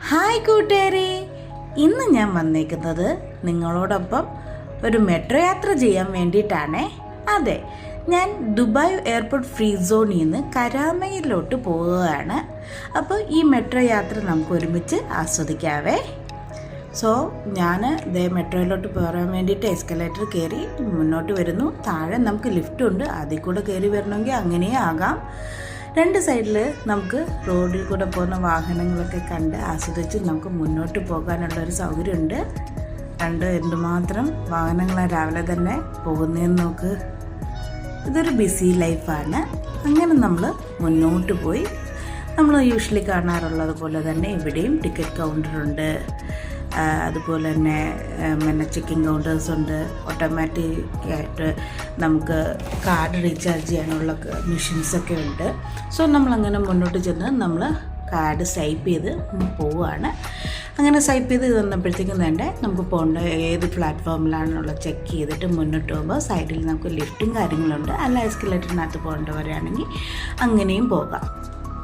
Hi കൂട്ടുകാരെ, ഇന്ന് ഞാൻ വന്നേക്കുന്നത് നിങ്ങളോടൊപ്പം ഒരു മെട്രോ യാത്ര ചെയ്യാൻ വേണ്ടിയിട്ടാണേ. അതെ, ഞാൻ ദുബായ് എയർപോർട്ട് ഫ്രീ സോണിൽ നിന്ന് കരാമയിലോട്ട് പോവുകയാണ്. അപ്പോൾ ഈ മെട്രോ യാത്ര നമുക്ക് ഒരുമിച്ച് ആസ്വദിക്കാവേ. സോ ഞാൻ മെട്രോയിലോട്ട് പോകാൻ വേണ്ടിയിട്ട് എസ്കലേറ്റർ കയറി മുന്നോട്ട് വരുന്നു. താഴെ നമുക്ക് ലിഫ്റ്റുണ്ട്, അതിൽ കൂടെ കയറി വരണമെങ്കിൽ അങ്ങനെയേ ആകാം. രണ്ട് സൈഡിൽ നമുക്ക് റോഡിൽ കൂടെ പോകുന്ന വാഹനങ്ങളൊക്കെ കണ്ട് ആസ്വദിച്ച് നമുക്ക് മുന്നോട്ട് പോകാനുള്ളൊരു സൗകര്യമുണ്ട്. കണ്ട് എന്തുമാത്രം വാഹനങ്ങളാണ് രാവിലെ തന്നെ പോകുന്നതെന്ന് നോക്ക്. ഇതൊരു ബിസി ലൈഫാണ്. അങ്ങനെ നമ്മൾ മുന്നോട്ട് പോയി നമ്മൾ യൂഷ്വലി കാണാറുള്ളത് പോലെ തന്നെ ഇവിടെയും ടിക്കറ്റ് കൗണ്ടറുണ്ട്. അതുപോലെ തന്നെ ചെക്കിംഗ് കൗണ്ടേഴ്സുണ്ട്. ഓട്ടോമാറ്റിക്കായിട്ട് നമുക്ക് കാർഡ് റീചാർജ് ചെയ്യാനുള്ള മെഷീൻസൊക്കെ ഉണ്ട്. സോ നമ്മളങ്ങനെ മുന്നോട്ട് ചെന്ന് നമ്മൾ കാർഡ് സ്വൈപ്പ് ചെയ്ത് പോവുകയാണ്. അങ്ങനെ സ്വൈപ്പ് ചെയ്ത് വന്നപ്പോഴത്തേക്കും തന്നെ നമുക്ക് പോകേണ്ട ഏത് പ്ലാറ്റ്ഫോമിലാണെന്നുള്ള ചെക്ക് ചെയ്തിട്ട് മുന്നോട്ട് പോകുമ്പോൾ സൈഡിൽ നമുക്ക് ലിഫ്റ്റും കാര്യങ്ങളുണ്ട്. അല്ല എസ്കലേറ്ററിനകത്ത് പോകേണ്ടവരാണെങ്കിൽ അങ്ങനെയും പോകാം.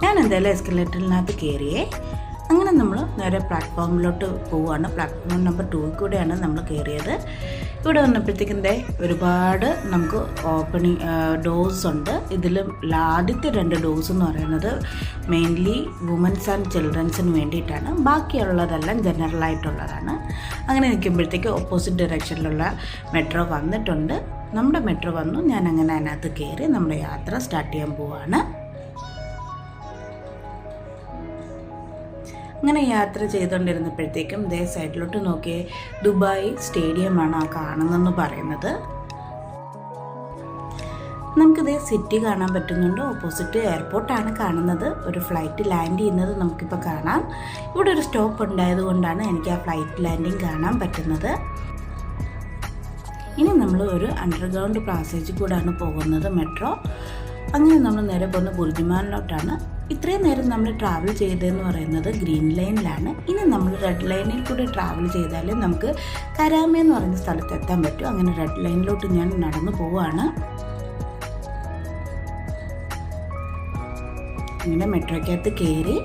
ഞാൻ എന്തായാലും എസ്കലേറ്ററിനകത്ത് കയറിയേ. അങ്ങനെ നമ്മൾ നേരെ പ്ലാറ്റ്ഫോമിലോട്ട് പോവുകയാണ്. പ്ലാറ്റ്ഫോം നമ്പർ 2 കൂടെയാണ് നമ്മൾ കയറിയത്. ഇവിടെ വന്നപ്പോഴത്തേക്കും ഒരുപാട് നമുക്ക് ഡോർസ് ഉണ്ട്. ഇതിൽ ആദ്യത്തെ 2 ഡോർസ് എന്ന് പറയുന്നത് മെയിൻലി വുമൻസ് ആൻഡ് ചിൽഡ്രൻസിന് വേണ്ടിയിട്ടാണ്. ബാക്കിയുള്ളതെല്ലാം ജനറലായിട്ടുള്ളതാണ്. അങ്ങനെ നിൽക്കുമ്പോഴത്തേക്ക് ഓപ്പോസിറ്റ് ഡയറക്ഷനിലുള്ള മെട്രോ വന്നിട്ടുണ്ട്. നമ്മുടെ മെട്രോ വന്നു. ഞാൻ അങ്ങനെ അതിനകത്ത് കയറി നമ്മുടെ യാത്ര സ്റ്റാർട്ട് ചെയ്യാൻ പോവുകയാണ്. അങ്ങനെ യാത്ര ചെയ്തുകൊണ്ടിരുന്നപ്പോഴത്തേക്കും സൈഡിലോട്ട് നോക്കിയേ, ദുബായ് സ്റ്റേഡിയമാണ് ആ കാണുന്നതെന്ന് പറയുന്നത്. നമുക്കിതേ സിറ്റി കാണാൻ പറ്റുന്നുണ്ട്. ഓപ്പോസിറ്റ് എയർപോർട്ടാണ് കാണുന്നത്. ഒരു ഫ്ലൈറ്റ് ലാൻഡ് ചെയ്യുന്നത് നമുക്കിപ്പോൾ കാണാം. ഇവിടെ ഒരു സ്റ്റോപ്പ് ഉണ്ടായതുകൊണ്ടാണ് എനിക്ക് ആ ഫ്ലൈറ്റ് ലാൻഡിങ് കാണാൻ പറ്റുന്നത്. ഇനി നമ്മൾ ഒരു അണ്ടർഗ്രൗണ്ട് പാസേജ് കൂടാണ് പോകുന്നത് മെട്രോ. അങ്ങനെ നമ്മൾ നേരെ പോകുന്ന ബുർജുമാനിലോട്ടാണ്. ഇത്രയും നേരം നമ്മൾ ട്രാവൽ ചെയ്തതെന്ന് പറയുന്നത് ഗ്രീൻ ലൈനിലാണ്. ഇനി നമ്മൾ റെഡ് ലൈനിൽ കൂടി ട്രാവൽ ചെയ്താൽ നമുക്ക് കരാമ എന്ന് പറയുന്ന സ്ഥലത്ത് എത്താൻ പറ്റും. അങ്ങനെ റെഡ് ലൈനിലോട്ട് ഞാൻ നടന്നു പോവുകയാണ്. ഇങ്ങനെ മെട്രോയ്ക്കകത്ത് കയറി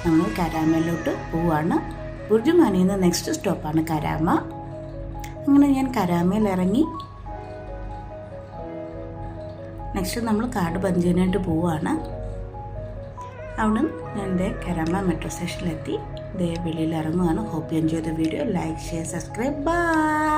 നമ്മൾ കരാമയിലോട്ട് പോവുകയാണ്. ബുർജുമാനിൽ നിന്ന് നെക്സ്റ്റ് സ്റ്റോപ്പാണ് കരാമ. അങ്ങനെ ഞാൻ കരാമയിൽ ഇറങ്ങി നെക്സ്റ്റ് നമ്മൾ കാർഡ് പഞ്ച് ചെയ്യാനായിട്ട് പോവുകയാണ്. അവിടെ ഞാൻ കരാമ മെട്രോ സ്റ്റേഷനിലെത്തി. വെളിയിൽ ഇറങ്ങുകയാണ്. Hope you enjoy the video. Like, share, subscribe. By.